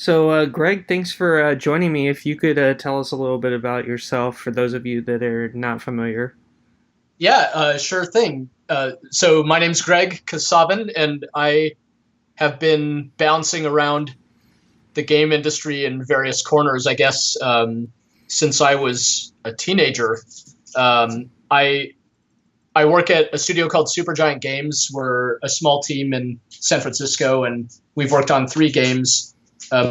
So, Greg, thanks for joining me. If you could tell us a little bit about yourself for those of you that are not familiar. Yeah, sure thing. So my name's Greg Kasavin, and I have been bouncing around the game industry in various corners, I guess, since I was a teenager. I work at a studio called Supergiant Games. We're a small team in San Francisco, and we've worked on three games.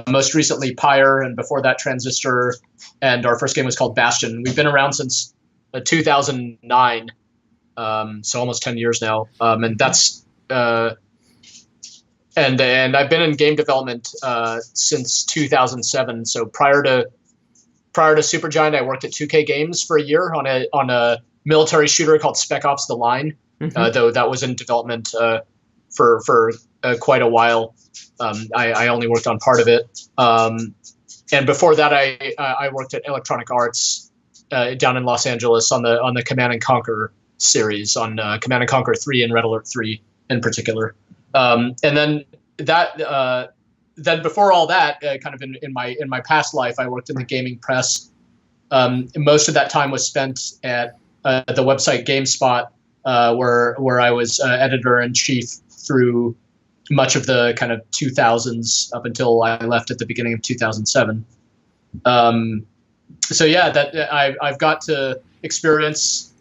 Most recently, Pyre, and before that, Transistor, and our first game was called Bastion. We've been around since 2009, so almost 10 years now, and that's and I've been in game development since 2007. So prior to Supergiant, I worked at 2K Games for a year on a military shooter called Spec Ops The Line, Hmm. though that was in development for quite a while. I only worked on part of it, and before that, I worked at Electronic Arts down in Los Angeles on the Command and Conquer series, on Command and Conquer 3 and Red Alert 3 in particular. And that then before all that, kind of in my past life, I worked in the gaming press. Most of that time was spent at the website Gamespot, where I was editor in chief through much of the kind of 2000s up until I left at the beginning of 2007. So yeah, that I've got to experience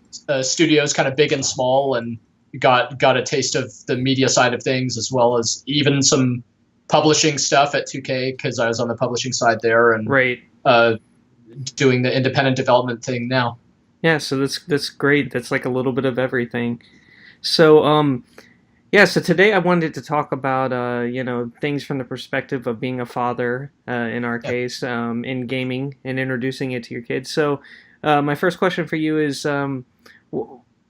studios kind of big and small, and got a taste of the media side of things, as well as even some publishing stuff at 2K, because I was on the publishing side there, and Right. uh, doing the independent development thing now. Yeah. So that's great. That's like a little bit of everything. So, yeah. So today I wanted to talk about things from the perspective of being a father, in our Yep. case, in gaming and introducing it to your kids. So, my first question for you is, w-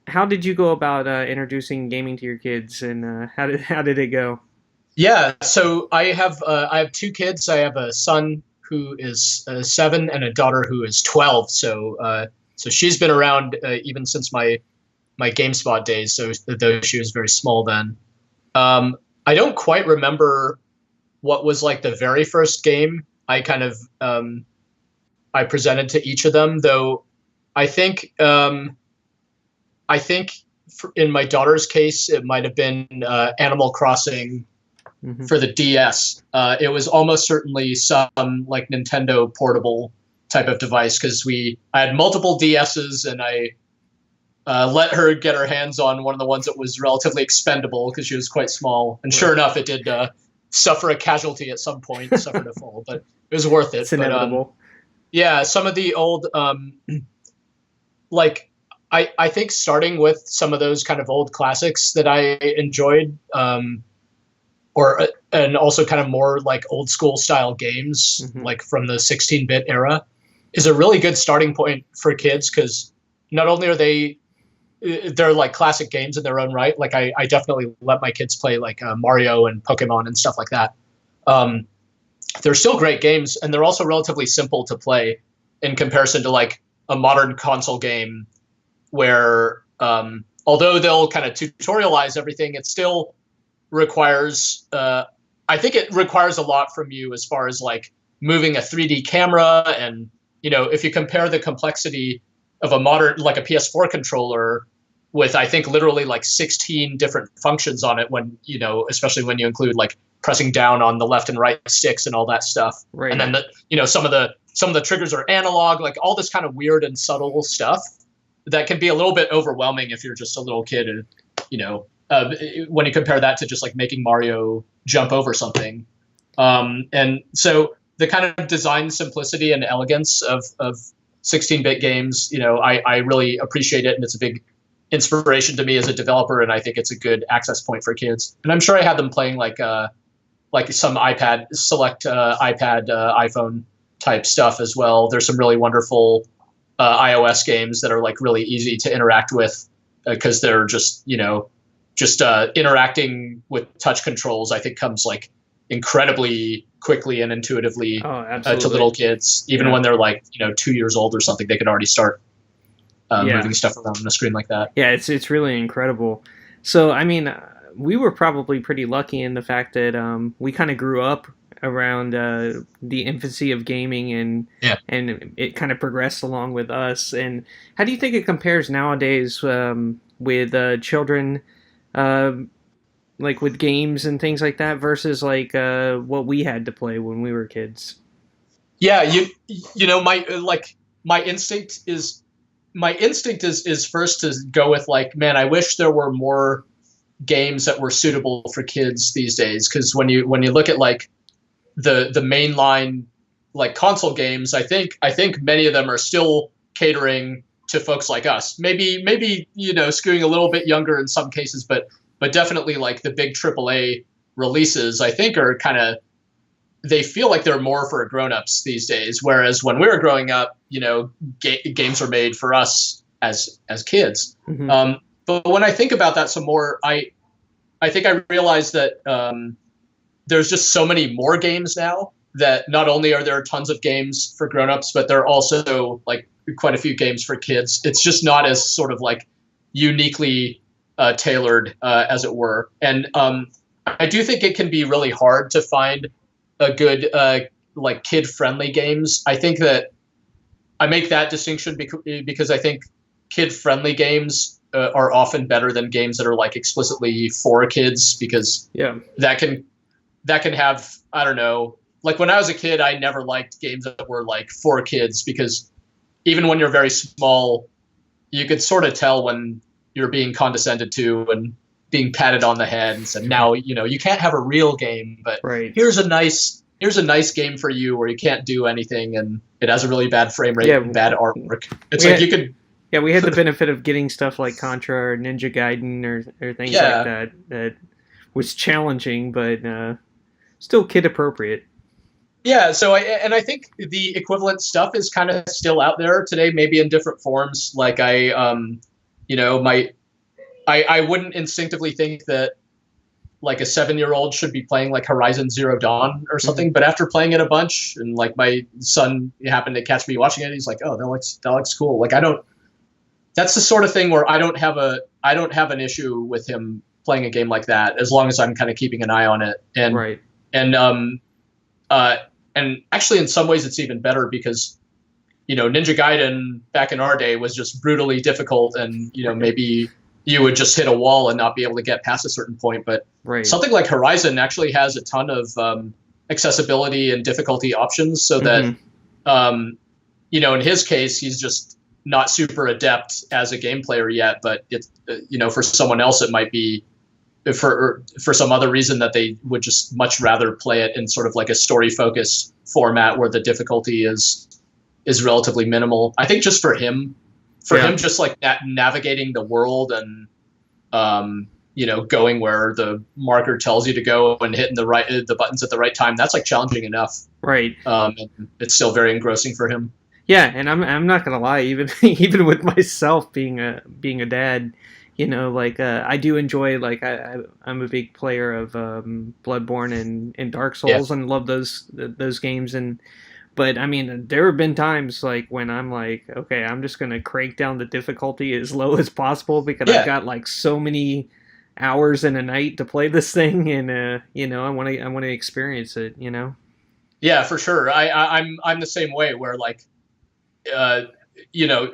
how did you go about introducing gaming to your kids, and how did it go? So I have two kids. I have a son who is 7 and a daughter who is 12. So she's been around even since my GameSpot days. So though she was very small then. I don't quite remember what was like the very first game I presented to each of them, though. I think I think in my daughter's case, it might have been Animal Crossing Hmm. for the DS. It was almost certainly some like Nintendo portable type of device, because I had multiple DSs, and I let her get her hands on one of the ones that was relatively expendable because she was quite small. And sure Right. enough, it did suffer a casualty at some point, suffered a fall, but it was worth It's it. But inevitable. yeah, some of the old like I think starting with some of those kind of old classics that I enjoyed, or and also kind of more like old school style games, Hmm. like from the 16-bit era, is a really good starting point for kids, because not only are they're like classic games in their own right. Like I definitely let my kids play like Mario and Pokemon and stuff like that. Um, they're still great games, and they're also relatively simple to play in comparison to like a modern console game, where although they'll kind of tutorialize everything, it still requires I think it requires a lot from you, as far as like moving a 3D camera. And if you compare the complexity of a modern, like a PS4 controller, with I think literally like 16 different functions on it, when especially when you include like pressing down on the left and right sticks and all that stuff. And Right. then some of the triggers are analog, like all this kind of weird and subtle stuff that can be a little bit overwhelming if you're just a little kid. And you know when you compare that to just like making Mario jump over something. And so the kind of design simplicity and elegance of 16-bit games, I really appreciate it, and it's a big inspiration to me as a developer, and I think it's a good access point for kids. And I'm sure I had them playing like some iPad, select iPad, iPhone type stuff as well. There's some really wonderful iOS games that are like really easy to interact with, because they're just interacting with touch controls. I think comes like incredibly quickly and intuitively Oh, to absolutely. little kids, even Yeah. when they're like 2 years old or something. They could already start Yeah. moving stuff around on a screen like that. Yeah, it's really incredible. So, I mean, we were probably pretty lucky in the fact that we kind of grew up around the infancy of gaming, Yeah. and it kind of progressed along with us. And how do you think it compares nowadays with children, um like with games and things like that versus like what we had to play when we were kids? Yeah, you know, my instinct is my instinct is first to go with like, man, I wish there were more games that were suitable for kids these days, because when you look at like the mainline like console games, I think many of them are still catering to folks like us. Maybe you know, skewing a little bit younger in some cases, but definitely like the big AAA releases, I think, are kind of, they feel like they're more for grown-ups these days, whereas when we were growing up, you know, games were made for us as kids. Hmm. But when I think about that some more, I think I realized that there's just so many more games now, that not only are there tons of games for grown-ups, but there are also like quite a few games for kids. It's just not as sort of like uniquely tailored, as it were. And I do think it can be really hard to find a good like kid-friendly games. I think that I make that distinction because I think kid-friendly games are often better than games that are like explicitly for kids, because Yeah. that can have, I don't know, like when I was a kid, I never liked games that were like for kids, because even when you're very small, you could sort of tell when you're being condescended to and being patted on the head and said, now, you know, you can't have a real game, but Right. here's a nice game for you where you can't do anything and it has a really bad frame rate Yeah. and bad artwork. It's We like had, you could, yeah, we had the benefit of getting stuff like Contra or Ninja Gaiden or things like yeah, that was challenging, but still kid appropriate. yeah. I think the equivalent stuff is kind of still out there today, maybe in different forms. Like you know, I wouldn't instinctively think that like a 7-year-old should be playing like Horizon Zero Dawn or Hmm. something. But after playing it a bunch, and like my son happened to catch me watching it, he's like, "Oh, that looks cool." Like I don't. That's the sort of thing where I don't have an issue with him playing a game like that, as long as I'm kind of keeping an eye on it. Right. And uh and actually in some ways it's even better, because you know, Ninja Gaiden back in our day was just brutally difficult, and you know, Right. maybe you would just hit a wall and not be able to get past a certain point. But Right. something like Horizon actually has a ton of accessibility and difficulty options, so that Hmm. um, you know, in his case, he's just not super adept as a game player yet. But it's you know, for someone else, it might be for some other reason that they would just much rather play it in sort of like a story focused format where the difficulty is relatively minimal. I think just for Yeah. him, just like navigating the world and you know, going where the marker tells you to go and hitting the buttons at the right time, that's like challenging enough. Right. And it's still very engrossing for him. Yeah, and I'm not gonna lie, even even with myself being a dad, like I do enjoy like I'm a big player of Bloodborne and Dark Yeah, Souls and love those games. And but I mean there have been times like when I'm like, okay, I'm just gonna crank down the difficulty as low as possible because I've yeah, got like so many hours in a night to play this thing, and I want to experience it. yeah, for sure. I'm the same way, where like uh, you know,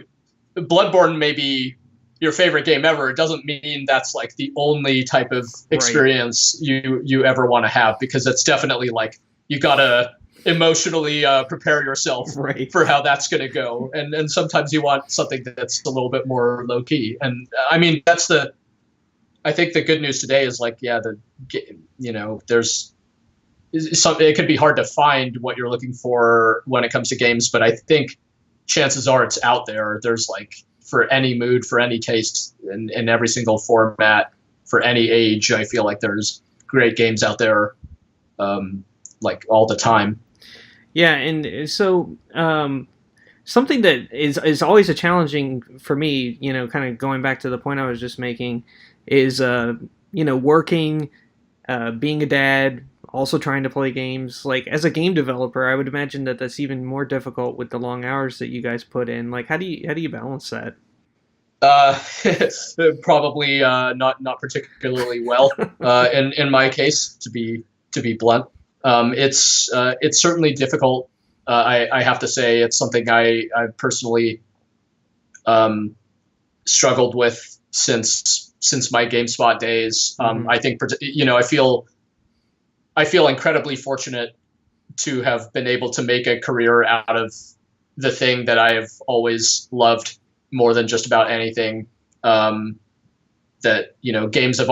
Bloodborne may be your favorite game ever. It doesn't mean that's like the only type of Right. experience you ever want to have, because it's definitely like you gotta emotionally prepare yourself Right. for how that's going to go, and sometimes you want something that's a little bit more low key. And I mean, I think the good news today is like, yeah, you know, there's some, it can be hard to find what you're looking for when it comes to games, but I think chances are it's out there. There's like for any mood, for any taste, in every single format, for any age. I feel like there's great games out there, like all the time. Yeah, and so something that is always a challenging for me, kind of going back to the point I was just making, is working, being a dad, also trying to play games. Like as a game developer, I would imagine that that's even more difficult with the long hours that you guys put in. Like how do you balance that? Uh, Probably not particularly well. In my case, to be blunt. It's certainly difficult. I have to say it's something I personally struggled with since my GameSpot days. I think I feel incredibly fortunate to have been able to make a career out of the thing that I have always loved more than just about anything. That games have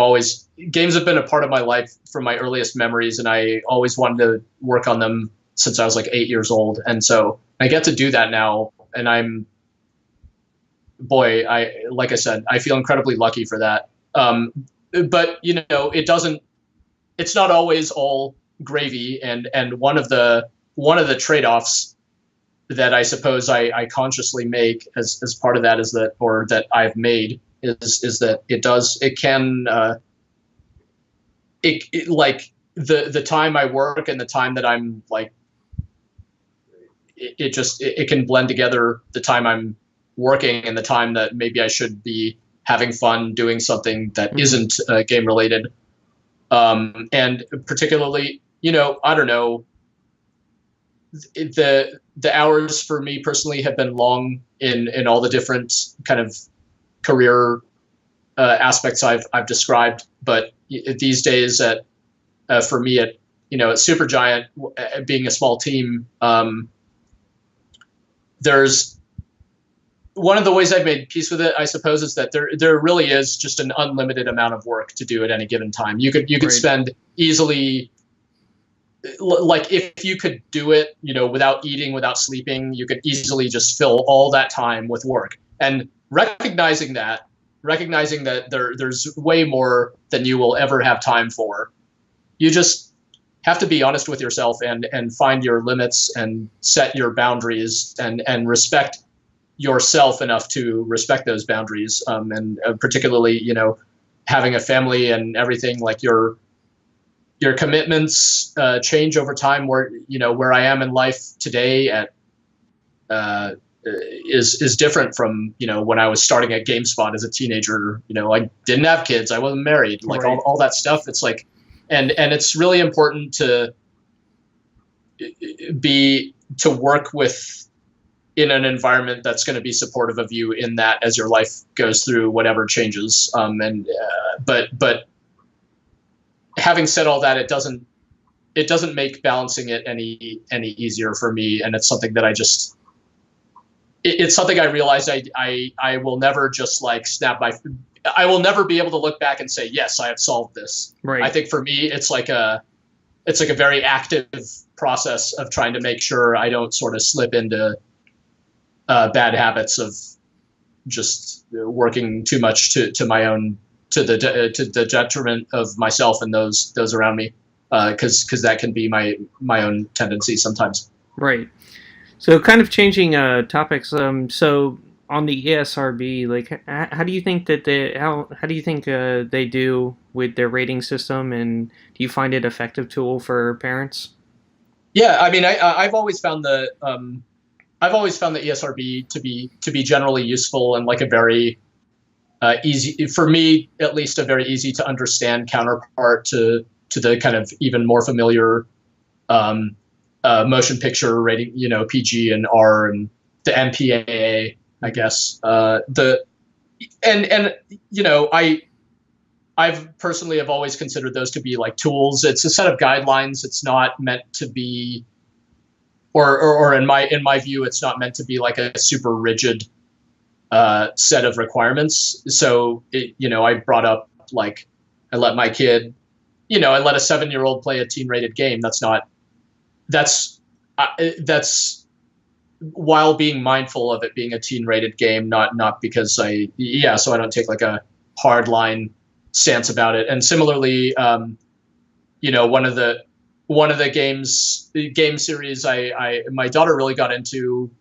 been a part of my life from my earliest memories, and I always wanted to work on them since I was like 8 years old, and so I get to do that now, and like I said, I feel incredibly lucky for that. But it's not always all gravy, and one of the trade-offs that I suppose I consciously make as part of that that I've made is that the time I work and the time that I'm like, it can blend together, the time I'm working and the time that maybe I should be having fun doing something that isn't game related. And particularly, I don't know, the hours for me personally have been long in all the different kind of career aspects I've described. But these days for me at Supergiant, being a small team, there's one of the ways I've made peace with it, I suppose, is that there really is just an unlimited amount of work to do at any given time. You could spend easily, like if you could do it, without eating, without sleeping, you could easily just fill all that time with work. And recognizing that there's way more than you will ever have time for, you just have to be honest with yourself and find your limits and set your boundaries and respect yourself enough to respect those boundaries. And particularly, having a family and everything, like your commitments change over time. Where I am in life today is different from when I was starting at GameSpot as a teenager. I didn't have kids, I wasn't married, like right. all that stuff. It's like, and it's really important to work in an environment that's going to be supportive of you in that as your life goes through whatever changes. But having said all that, it doesn't make balancing it any easier for me. And it's something that it's something I realized I will never just like I will never be able to look back and say, yes, I have solved this. Right. I think for me, it's like a very active process of trying to make sure I don't sort of slip into bad habits of just working too much to the detriment of myself and those around me, because that can be my own tendency sometimes. Right. So kind of changing topics. So on the ESRB, like how do you think that they do with their rating system, and do you find it an effective tool for parents? Yeah, I mean, I've always found the ESRB to be generally useful and like a very easy, for me at least, a very easy to understand counterpart to the kind of even more familiar motion picture rating, PG and R and the MPAA, I guess. I've personally have always considered those to be like tools. It's a set of guidelines. It's not meant to be, or in my view, it's not meant to be like a super rigid set of requirements. So I brought up, like, I let my kid, I let a 7-year-old play a teen-rated game. That's while being mindful of it being a teen-rated game, not because so I don't take like a hard line stance about it. And similarly, one of the game series my daughter really got into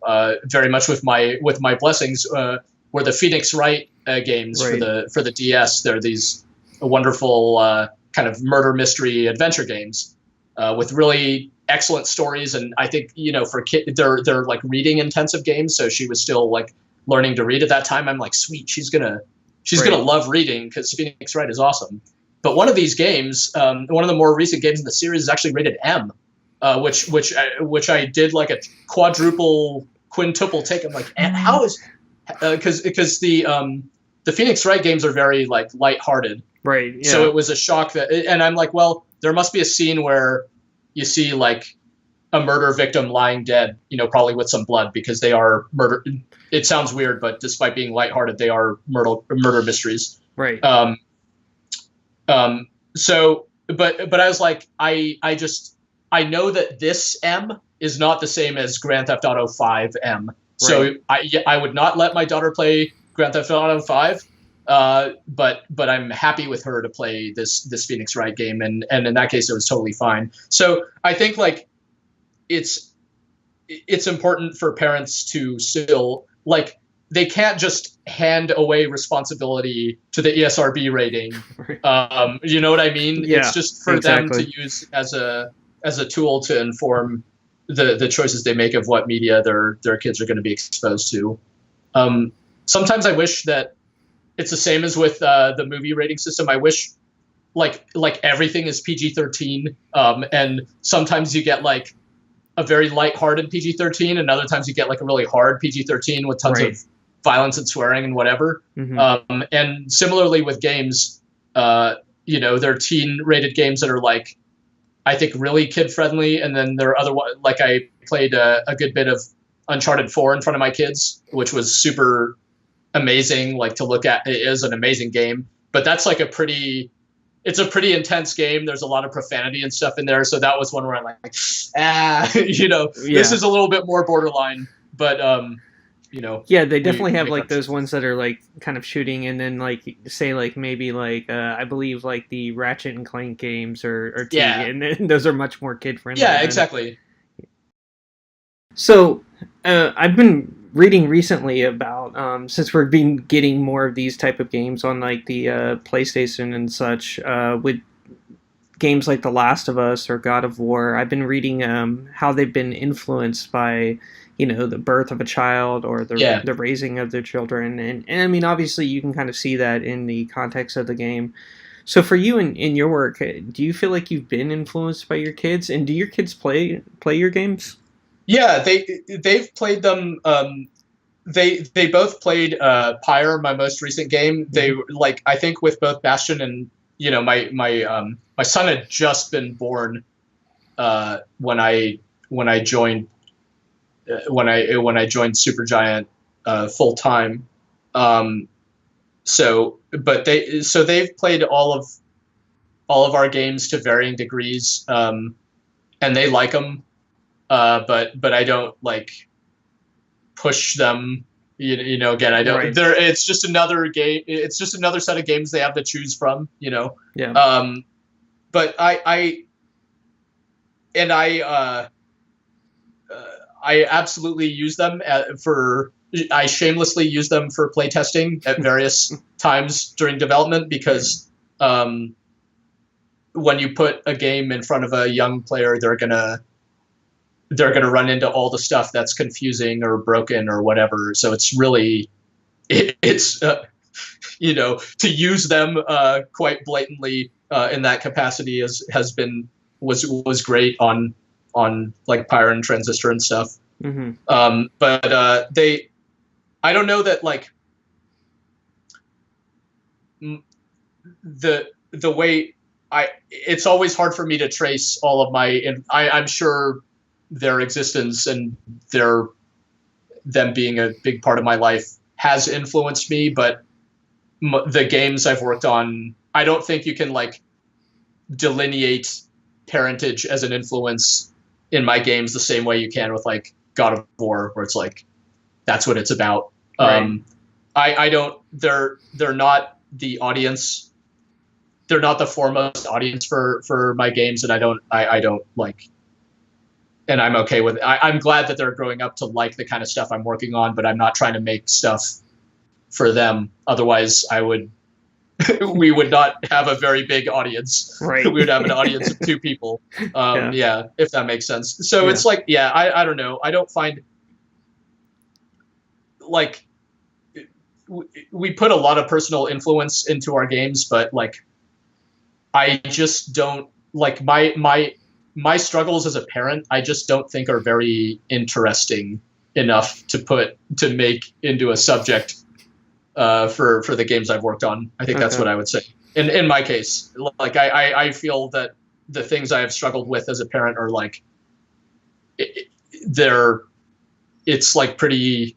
very much with my blessings were the Phoenix Wright games. Right. for the DS. They're these wonderful kind of murder mystery adventure games with really excellent stories. And I think for kids, they're like reading intensive games. So she was still like learning to read at that time. I'm like, sweet, she's gonna love reading because Phoenix Wright is awesome. But one of these games, one of the more recent games in the series, is actually rated M, which I did like a quintuple take. I'm like, how is because the Phoenix Wright games are very like lighthearted, Right. Yeah. so it was a shock that, and I'm like, well, there must be a scene where you see like a murder victim lying dead, probably with some blood, because they are murder. It sounds weird, but despite being lighthearted, they are murder mysteries. Right. So, but I was like, I know that this M is not the same as Grand Theft Auto 5 M. So right. I would not let my daughter play Grand Theft Auto 5. But I'm happy with her to play this Phoenix Wright game, and in that case, it was totally fine. So I think like it's important for parents to still like, they can't just hand away responsibility to the ESRB rating. You know what I mean? Yeah, it's just for them to use as a tool to inform the choices they make of what media their kids are going to be exposed to. Sometimes I wish that it's the same as with the movie rating system. I wish like everything is PG-13, and sometimes you get like a very lighthearted PG-13, and other times you get like a really hard PG-13 with tons of violence and swearing and whatever. And similarly with games, there are teen-rated games that are like, I think, really kid-friendly, and then there are other ones, like I played a good bit of Uncharted 4 in front of my kids, which was super amazing, like to look at. It is an amazing game, but that's like it's a pretty intense game. There's a lot of profanity and stuff in there, so that was one where I'm like, this is a little bit more borderline, but yeah, they definitely have like those ones that are like kind of shooting, and then like say like maybe like I believe like the Ratchet and Clank games or and then those are much more kid friendly. Yeah, exactly. So I've been reading recently about since we've been getting more of these type of games on like the PlayStation and such, with games like The Last of Us or God of War. I've been reading how they've been influenced by the birth of a child or the raising of their children, and I mean, obviously you can kind of see that in the context of the game. So for you in your work, do you feel like you've been influenced by your kids, and do your kids play your games? Yeah, they've played them. They both played Pyre, my most recent game. They like, I think with both Bastion and my son had just been born when I joined Supergiant full time. So they've played all of our games to varying degrees, and they like them. But I don't like push them. Again, I don't. Right. It's just another game. It's just another set of games they have to choose from. Yeah. But I absolutely use them I shamelessly use them for playtesting at various times during development, because when you put a game in front of a young player, they're gonna run into all the stuff that's confusing or broken or whatever. So it's really, to use them quite blatantly in that capacity was great on like Pyre and Transistor and stuff. But I don't know that like the way it's always hard for me to trace all of I'm sure their existence and them being a big part of my life has influenced me, but the games I've worked on, I don't think you can like delineate parentage as an influence in my games the same way you can with like God of War, where it's like that's what it's about. Right. I don't. They're not the audience. They're not the foremost audience for my games, and I don't like. And I'm okay with it. I'm glad that they're growing up to like the kind of stuff I'm working on, but I'm not trying to make stuff for them. Otherwise, we would not have a very big audience. Right. We would have an audience of 2 people. Yeah, if that makes sense. So it's like, I don't know. I don't find like we put a lot of personal influence into our games, but like I just don't like my struggles as a parent. I just don't think are very interesting enough to make into a subject for the games I've worked on. I think that's what I would say. In my case, like I feel that the things I have struggled with as a parent are like it's like pretty.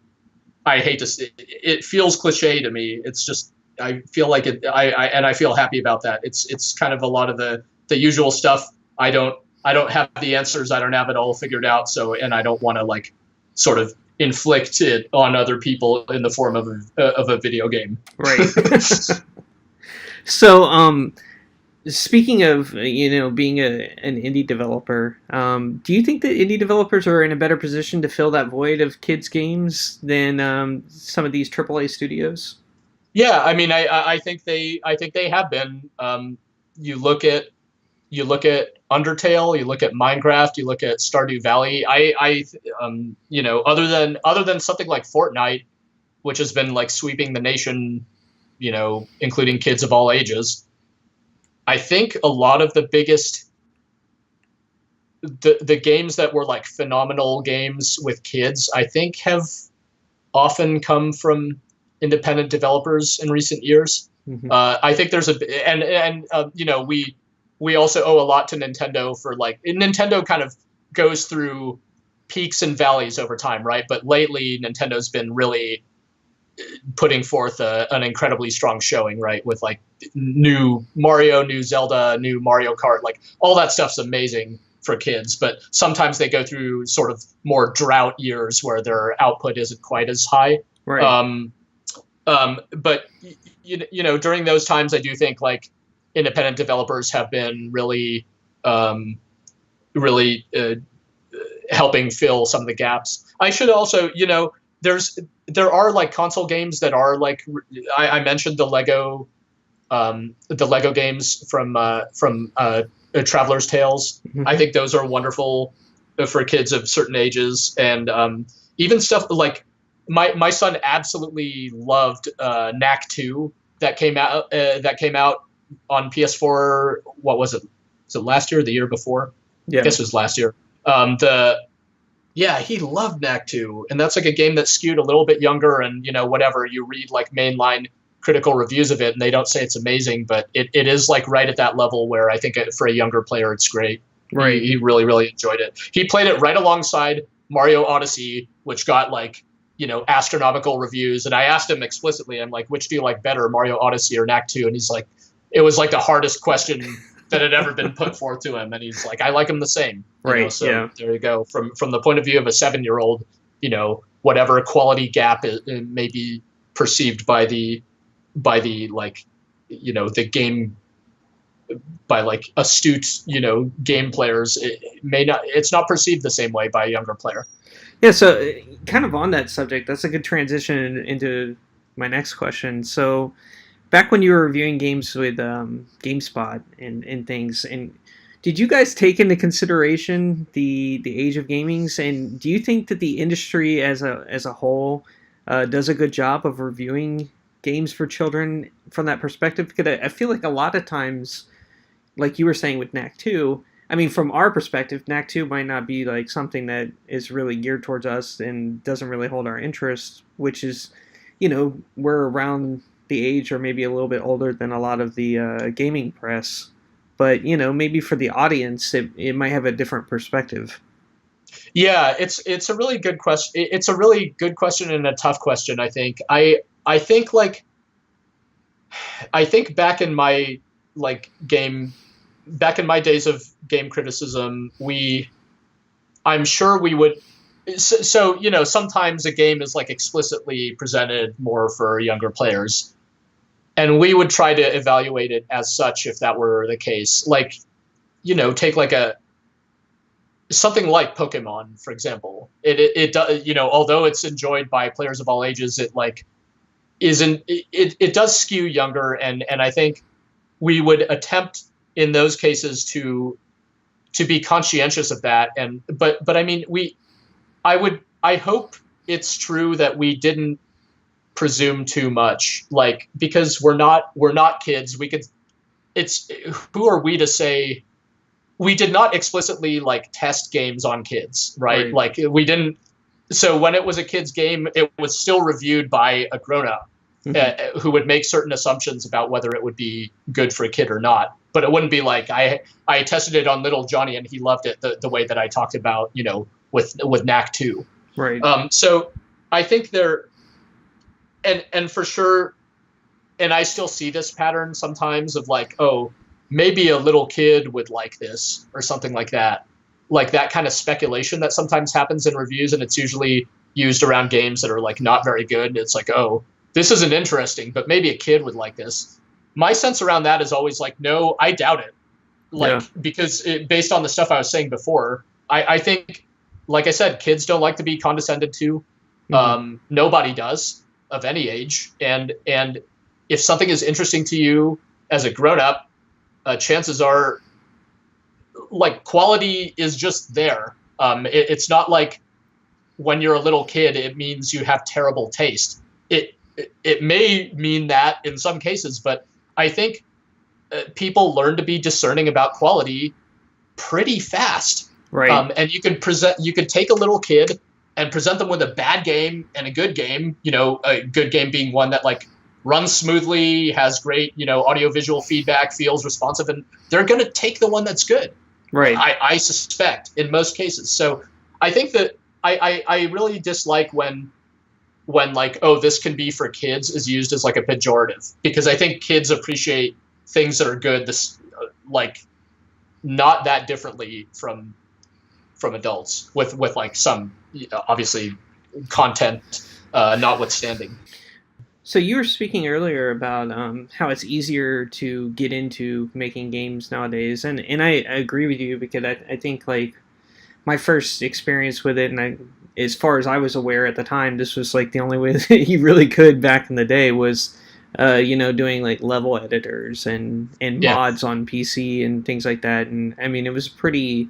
I hate to say it feels cliche to me. It's just I feel like it. I feel happy about that. It's kind of a lot of the usual stuff. I don't have the answers. I don't have it all figured out. So and I don't want to like sort of inflict it on other people in the form of a video game. Right. So, speaking of, being an indie developer, do you think that indie developers are in a better position to fill that void of kids games than some of these AAA studios? Yeah, I mean, I think they have been. You look at Undertale, you look at Minecraft, you look at Stardew Valley. Other than something like Fortnite, which has been like sweeping the nation, including kids of all ages. I think a lot of the biggest, the games that were like phenomenal games with kids, I think have often come from independent developers in recent years. Mm-hmm. I think there's we also owe a lot to Nintendo for like Nintendo kind of goes through peaks and valleys over time, right? But lately Nintendo's been really putting forth an incredibly strong showing, right? With like new Mario, new Zelda, new Mario Kart, like all that stuff's amazing for kids. But sometimes they go through sort of more drought years where their output isn't quite as high. Right. But during those times, I do think like independent developers have been really helping fill some of the gaps. I should also, there are like console games that are like I mentioned the Lego games from Traveler's Tales. Mm-hmm. I think those are wonderful for kids of certain ages, and even stuff like my son absolutely loved Knack 2 that came out on PS4. What was it? Was it last year or the year before? Yeah, I guess it was last year. He loved Knack 2, and that's like a game that's skewed a little bit younger, and whatever, you read like mainline critical reviews of it and they don't say it's amazing, but it is like right at that level where I think for a younger player it's great. Right. He really, really enjoyed it. He played it right alongside Mario Odyssey, which got like astronomical reviews, and I asked him explicitly, I'm like, which do you like better, Mario Odyssey or Knack 2? And he's like, it was like the hardest question that had ever been put forth to him, and he's like, I like them the same. Right. So yeah. There you go. From the point of view of a 7-year-old, whatever quality gap it may be perceived by the like, the game, by like astute, game players, it's not perceived the same way by a younger player. Yeah. So kind of on that subject, that's a good transition into my next question. So back when you were reviewing games with Gamespot and things, and did you guys take into consideration the age of gamings? And do you think that the industry as a whole does a good job of reviewing games for children from that perspective? Because I feel like a lot of times, like you were saying with Knack 2, I mean, from our perspective, Knack 2 might not be like something that is really geared towards us and doesn't really hold our interest, which is, we're around the age or maybe a little bit older than a lot of the gaming press. But, maybe for the audience, it might have a different perspective. Yeah, it's a really good question. It's a really good question and a tough question, I think. I think back in my days of game criticism, I'm sure we would. So sometimes a game is like explicitly presented more for younger players, and we would try to evaluate it as such if that were the case. Like, take like something like Pokemon, for example. It does, although it's enjoyed by players of all ages, it like it does skew younger, and I think we would attempt in those cases to be conscientious of that. But I mean, I hope it's true that we didn't presume too much, like, because we're not kids. it's who are we to say? We did not explicitly like test games on kids, right? Like we didn't. So when it was a kid's game, it was still reviewed by a grown up who would make certain assumptions about whether it would be good for a kid or not. But it wouldn't be like I tested it on little Johnny and he loved it the way that I talked about, with Knack 2. Right. So I think there, and for sure, and I still see this pattern sometimes of like, oh, maybe a little kid would like this or something like that. Like that kind of speculation that sometimes happens in reviews, and it's usually used around games that are like not very good. It's like, oh, this isn't interesting, but maybe a kid would like this. My sense around that is always like, no, I doubt it. Because based on the stuff I was saying before, I think, like I said, kids don't like to be condescended to. Nobody does of any age. And if something is interesting to you as a grown up, chances are like quality is just there. It's not like when you're a little kid, it means you have terrible taste. It may mean that in some cases, but I think people learn to be discerning about quality pretty fast. Right. And you could take a little kid and present them with a bad game and a good game, a good game being one that like runs smoothly, has great, audio-visual feedback, feels responsive, and they're going to take the one that's good. Right. I suspect in most cases. So I think that I really dislike when like, oh, this can be for kids is used as like a pejorative, because I think kids appreciate things that are good, like not that differently from adults with like some obviously content notwithstanding. So you were speaking earlier about how it's easier to get into making games nowadays, and I agree with you, because I think like my first experience with it, and as far as I was aware at the time, this was like the only way that you really could back in the day was doing like level editors and mods on PC and things like that. And I mean, it was pretty,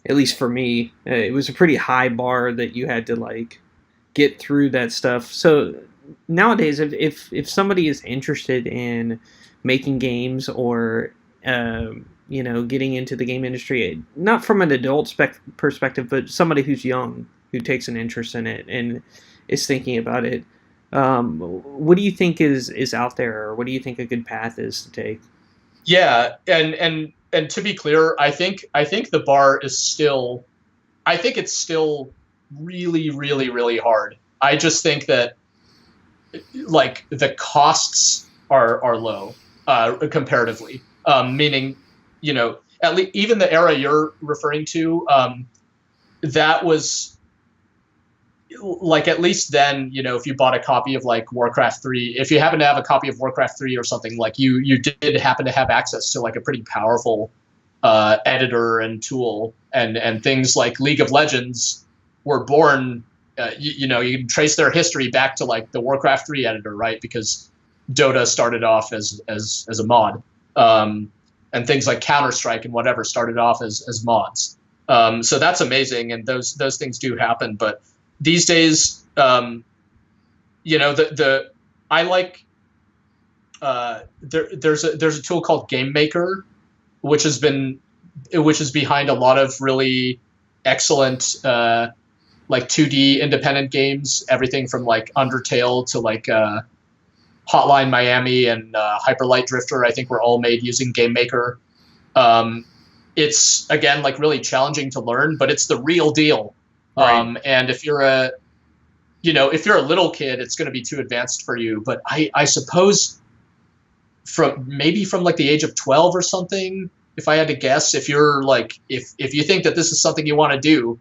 at least for me, it was a pretty high bar that you had to like get through that stuff. So nowadays, if somebody is interested in making games or getting into the game industry, not from an adult perspective, but somebody who's young who takes an interest in it and is thinking about it, what do you think is out there, or what do you think a good path is to take? Yeah, and to be clear, I think the bar is still, I think it's still really, really, really hard. I just think that like the costs are low comparatively, meaning, at least even the era you're referring to, that was like, at least then, if you bought a copy of like Warcraft 3, if you happen to have a copy of Warcraft 3 or something, like you did happen to have access to like a pretty powerful editor and tool, and things like League of Legends were born. You can trace their history back to like the Warcraft 3 editor, right? Because Dota started off as a mod, and things like Counter-Strike and whatever started off as mods. So that's amazing, and those things do happen. But these days, I like there's a tool called Game Maker, which is behind a lot of really excellent like 2D independent games, everything from like Undertale to like Hotline Miami and Hyper Light Drifter. I think were all made using Game Maker. It's again like really challenging to learn, but it's the real deal. Right. And if you're a little kid, it's going to be too advanced for you. But I suppose from like the age of 12 or something, if I had to guess, if you're like, if you think that this is something you want to do,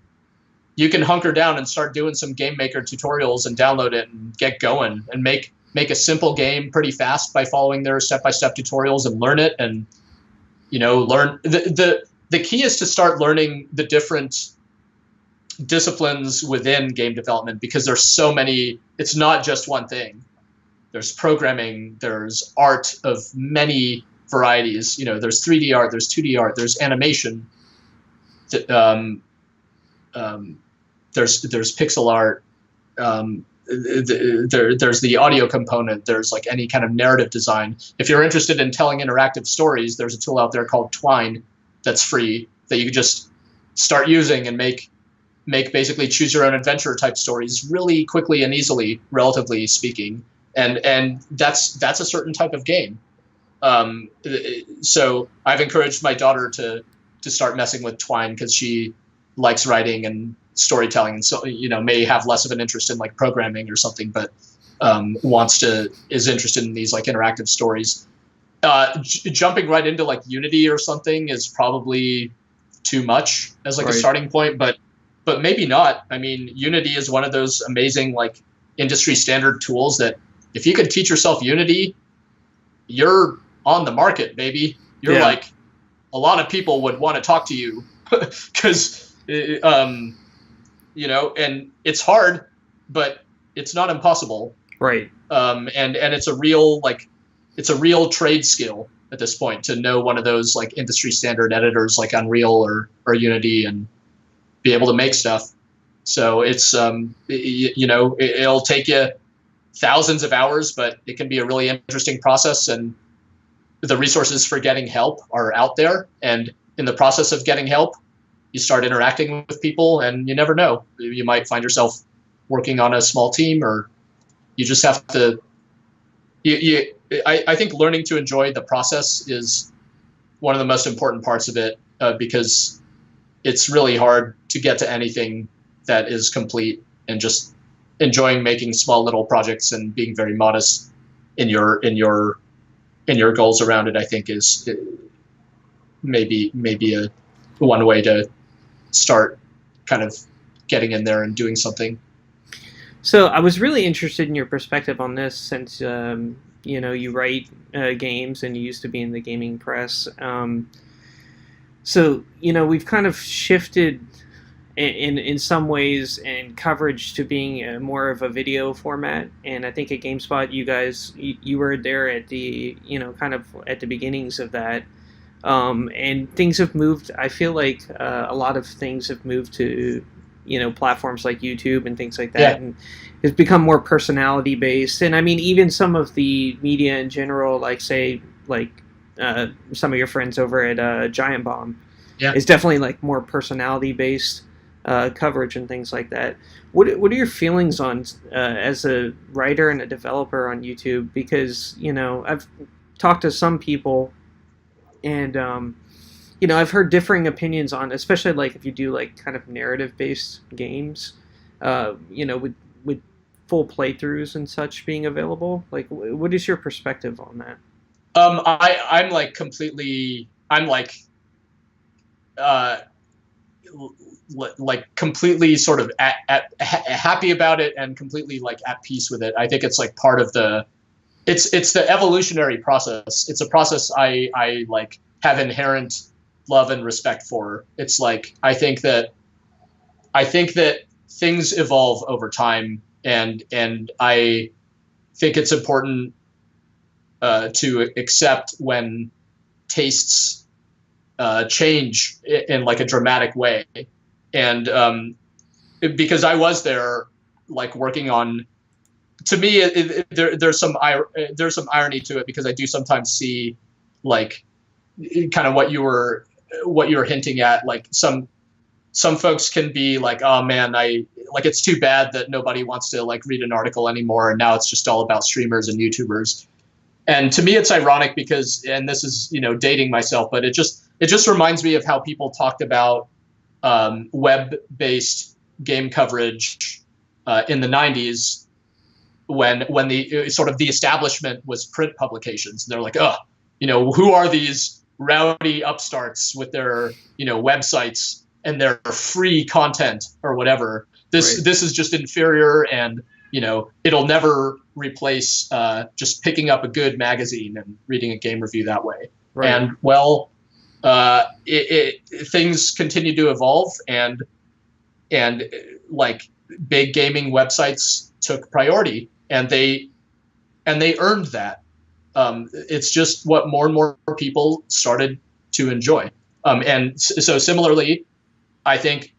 you can hunker down and start doing some Game Maker tutorials and download it and get going and make a simple game pretty fast by following their step-by-step tutorials and learn it. And, learn the key is to start learning the different disciplines within game development, because there's so many. It's not just one thing. There's programming, there's art of many varieties. There's 3D art, there's 2D art, there's animation, there's pixel art, there's the audio component. There's like any kind of narrative design. If you're interested in telling interactive stories, there's a tool out there called Twine that's free that you can just start using and make basically choose your own adventure type stories really quickly and easily, relatively speaking. And that's a certain type of game. So I've encouraged my daughter to start messing with Twine because she likes writing and storytelling, and so may have less of an interest in like programming or something, but is interested in these like interactive stories. Jumping right into like Unity or something is probably too much as like a starting point, but maybe not. I mean, Unity is one of those amazing like industry standard tools that if you can teach yourself Unity, you're on the market, baby. You're like, a lot of people would want to talk to you because, and it's hard, but it's not impossible. Right. And it's a real trade skill at this point to know one of those like industry standard editors like Unreal or Unity and be able to make stuff. So it's, it'll take you thousands of hours, but it can be a really interesting process, and the resources for getting help are out there. And in the process of getting help, you start interacting with people, and you never know. You might find yourself working on a small team, or you just have to. I think learning to enjoy the process is one of the most important parts of it, because it's really hard to get to anything that is complete, and just enjoying making small little projects and being very modest in your goals around it, I think is maybe a one way to start kind of getting in there and doing something. So I was really interested in your perspective on this, since you write games and you used to be in the gaming press. So we've kind of shifted in some ways and coverage to being more of a video format, and I think at GameSpot you were there at the kind of at the beginnings of that, and things have moved. I feel like a lot of things have moved to platforms like YouTube and things like that, and it's become more personality based. And I mean, even some of the media in general, like say some of your friends over at Giant Bomb, is definitely like more personality based coverage and things like that. What are your feelings on as a writer and a developer on YouTube? Because I've talked to some people, and I've heard differing opinions on, especially like if you do like kind of narrative based games, with full playthroughs and such being available. Like, what is your perspective on that? I'm completely sort of happy about it, and completely like at peace with it. I think it's like part of it's the evolutionary process. It's a process I like have inherent love and respect for. It's like I think that things evolve over time, and I think it's important to accept when tastes change in like a dramatic way. And because I was there, like working on, to me, there's some irony to it, because I do sometimes see like kind of what you were hinting at. Like some folks can be like, oh man, it's too bad that nobody wants to like read an article anymore, and now it's just all about streamers and YouTubers. And to me, it's ironic because, and this is dating myself, but it just reminds me of how people talked about web-based game coverage in the 90s, when the sort of the establishment was print publications. They're like, oh, who are these rowdy upstarts with their websites and their free content or whatever? This is just inferior, and it'll never replace just picking up a good magazine and reading a game review that way. Right. And well, things continue to evolve, and like big gaming websites took priority, and they earned that. It's just what more and more people started to enjoy. And so similarly, I think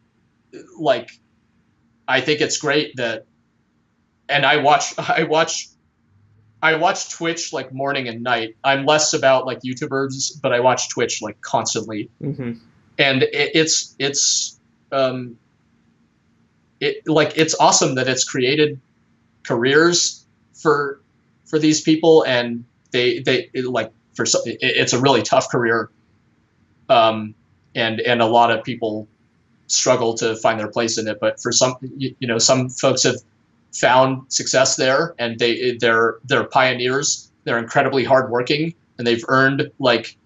it's great that and I watch Twitch like morning and night. I'm less about like YouTubers, but I watch Twitch like constantly. Mm-hmm. And it's awesome that it's created careers for these people, and it's a really tough career, and a lot of people struggle to find their place in it. But for some folks have found success there, and they're pioneers. They're incredibly hardworking, and they've earned like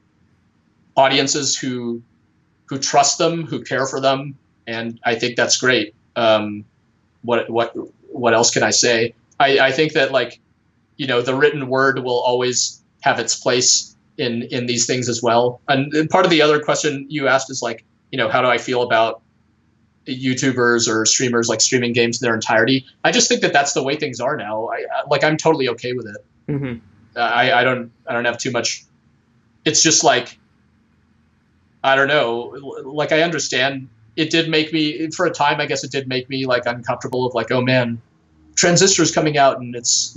audiences who trust them, who care for them, and I think that's great. What else can I say? I think that like, the written word will always have its place in these things as well. And part of the other question you asked is like, how do I feel about YouTubers or streamers like streaming games in their entirety? I just think that that's the way things are now. I'm totally okay with it. Mm-hmm. I don't have too much. It's just like, I don't know. Like, I understand it did make me, for a time, I guess it did make me like uncomfortable of like, oh man, Transistor's coming out, and it's,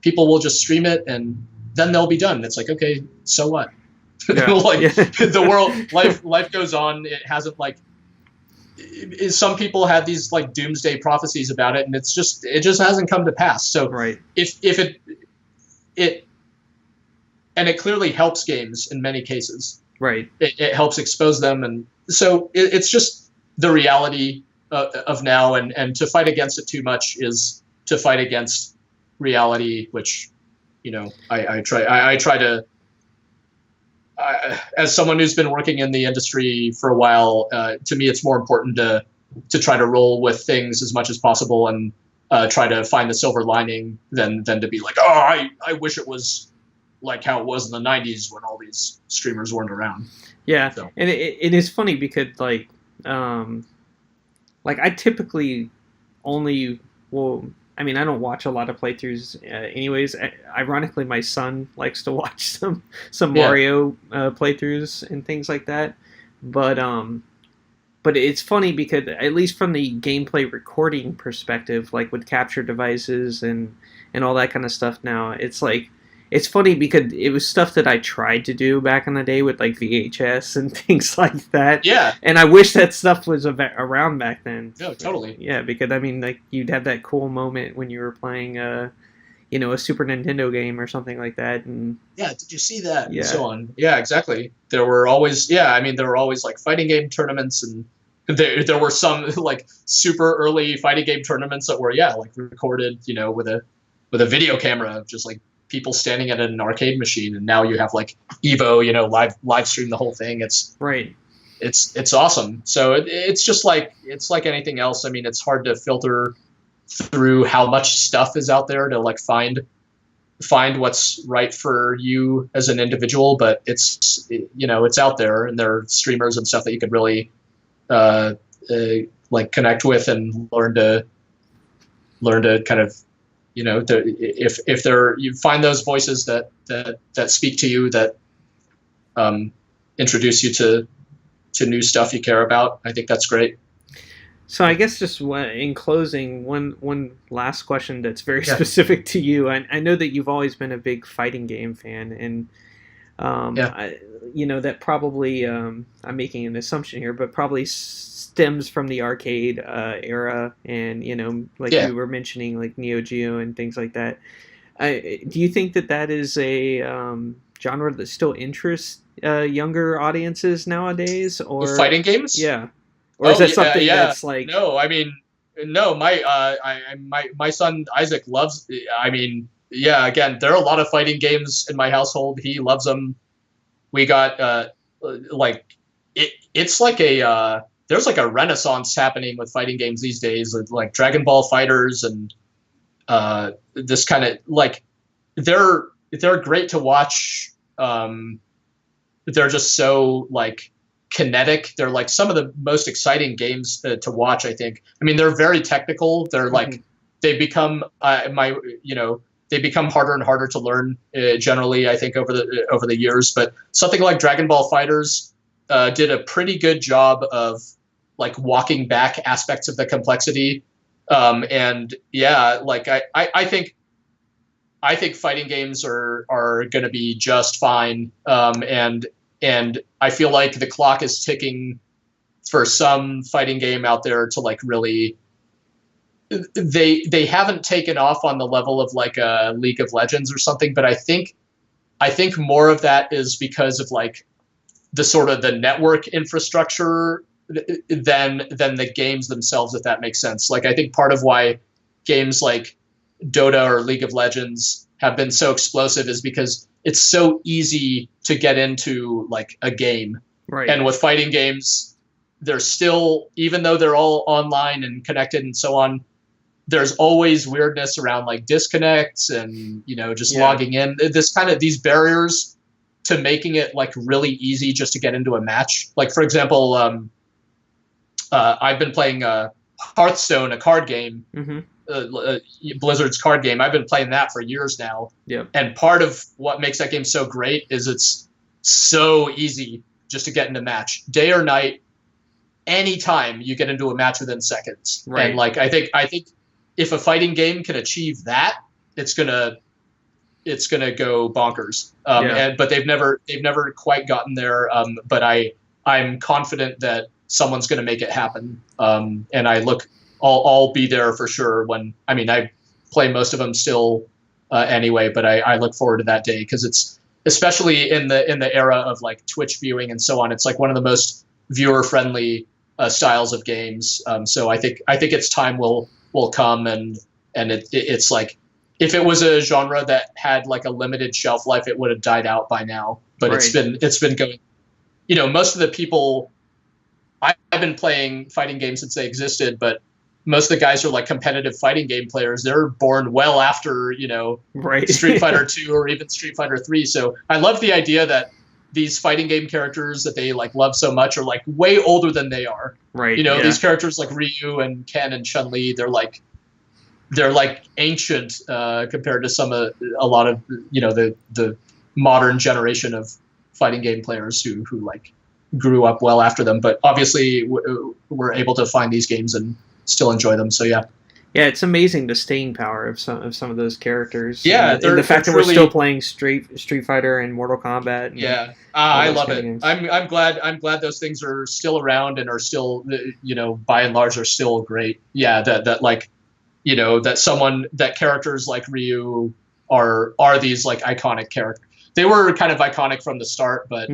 people will just stream it and then they'll be done. It's like, okay, so what? Yeah. The world, life goes on. It hasn't like, some people had these like doomsday prophecies about it, and it just hasn't come to pass. So right. if it clearly helps games in many cases. Right. It helps expose them, and so it's just the reality of now. And to fight against it too much is to fight against reality, which, I try to. As someone who's been working in the industry for a while, to me, it's more important to try to roll with things as much as possible and try to find the silver lining than to be like, oh, I wish it was like how it was in the 90s when all these streamers weren't around. Yeah, so. And it is funny because like I typically only I don't watch a lot of playthroughs anyways. Ironically, my son likes to watch some Mario playthroughs and things like that. But it's funny because at least from the gameplay recording perspective, like with capture devices and all that kind of stuff now, it's like, it's funny because it was stuff that I tried to do back in the day with like VHS and things like that. Yeah. And I wish that stuff was around back then. No, totally. Yeah, because like you'd have that cool moment when you were playing a Super Nintendo game or something like that. And yeah, did you see that? Yeah. And so on. Yeah, exactly. There were always like fighting game tournaments, and there were some like super early fighting game tournaments that were like recorded, with a video camera, just like people standing at an arcade machine. And now you have like Evo, live stream the whole thing. It's right. It's awesome. So it's just like, it's like anything else. I mean, it's hard to filter through how much stuff is out there to like find what's right for you as an individual, but it's out there, and there are streamers and stuff that you could really like connect with and learn to kind of, if you find those voices that speak to you, that introduce you to new stuff you care about, I think that's great. So I guess just in closing, one last question that's very specific to you. I know that you've always been a big fighting game fan, and that probably I'm making an assumption here, but probably stems from the arcade era, and you were mentioning like Neo Geo and things like that. Do you think that is a genre that still interests younger audiences nowadays, or with fighting games? Yeah. Or is that something that's like... No, I mean, no. My son Isaac loves. I mean, yeah. Again, there are a lot of fighting games in my household. He loves them. We got it's like a there's like a renaissance happening with fighting games these days, like Dragon Ball Fighters and this kind of like they're great to watch. They're just so like kinetic. They're like some of the most exciting games to watch, I think. I mean, they're very technical. They're like they become they become harder and harder to learn generally, I think, over the years. But something like Dragon Ball Fighters did a pretty good job of like walking back aspects of the complexity And yeah, like I think fighting games are going to be just fine. And I feel like the clock is ticking for some fighting game out there to like really, they haven't taken off on the level of like a League of Legends or something, but I think more of that is because of like the sort of the network infrastructure than the games themselves, if that makes sense. Like I think part of why games like Dota or League of Legends have been so explosive is because it's so easy to get into like a game. Right. And with fighting games, they're still, even though they're all online and connected and so on, there's always weirdness around like disconnects and, you know, just logging in. This kind of, these barriers to making it like really easy just to get into a match. Like for example, I've been playing Hearthstone, a card game, Blizzard's card game. I've been playing that for years now. Yep. And part of what makes that game so great is it's so easy just to get into a match, day or night, anytime you get into a match within seconds. Right. And like I think if a fighting game can achieve that, it's gonna go bonkers. But they've never quite gotten there. But I'm confident that someone's going to make it happen. And I'll be there for sure I play most of them still anyway, but I look forward to that day because it's, especially in the era of like Twitch viewing and so on, it's like one of the most viewer friendly styles of games. So I think its time will come, and it's like, if it was a genre that had like a limited shelf life, it would have died out by now. But it's been going, you know, most of the people, I've been playing fighting games since they existed, but most of the guys who are like competitive fighting game players, they're born well after, you know, Street Fighter 2 or even Street Fighter 3. So I love the idea that these fighting game characters that they like love so much are like way older than they are. Right. You know, these characters like Ryu and Ken and Chun-Li, they're like ancient compared to a lot of, you know, the modern generation of fighting game players who like grew up well after them. But obviously we're able to find these games and still enjoy them. So yeah. Yeah, it's amazing the staying power of some of those characters. Yeah, and the fact that we're still playing Street Fighter and Mortal Kombat. And I love it. I'm glad those things are still around and are still, you know, by and large are still great. Yeah, that like, you know, that characters like Ryu are these like iconic characters. They were kind of iconic from the start, but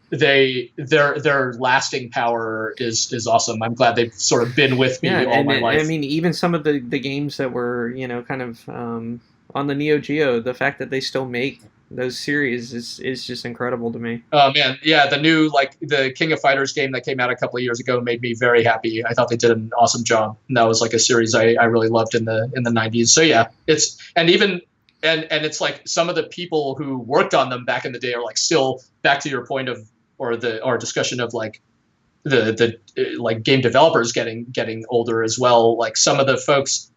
their lasting power is awesome. I'm glad they've sort of been with me all my life. I mean, even some of the games that were, you know, kind of on the Neo Geo, the fact that they still make those series is just incredible to me. Oh man, yeah, the new like the King of Fighters game that came out a couple of years ago made me very happy. I thought they did an awesome job, and that was like a series I really loved in the 90s. So yeah, it's it's like some of the people who worked on them back in the day are like still, back to your point of our discussion of like the like game developers getting older as well. Like some of the folks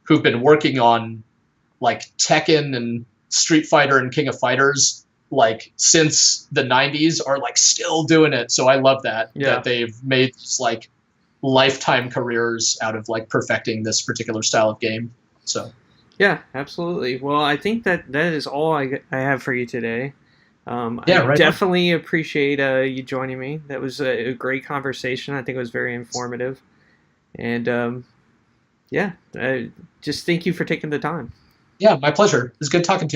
who've been working on like Tekken and Street Fighter and King of Fighters like since the 90s are like still doing it. So I love that they've made these like lifetime careers out of like perfecting this particular style of game. So yeah, absolutely. Well, I think that is all I have for you today. I definitely appreciate you joining me. That was a great conversation. I think it was very informative. And just thank you for taking the time. Yeah, my pleasure. It was good talking to you.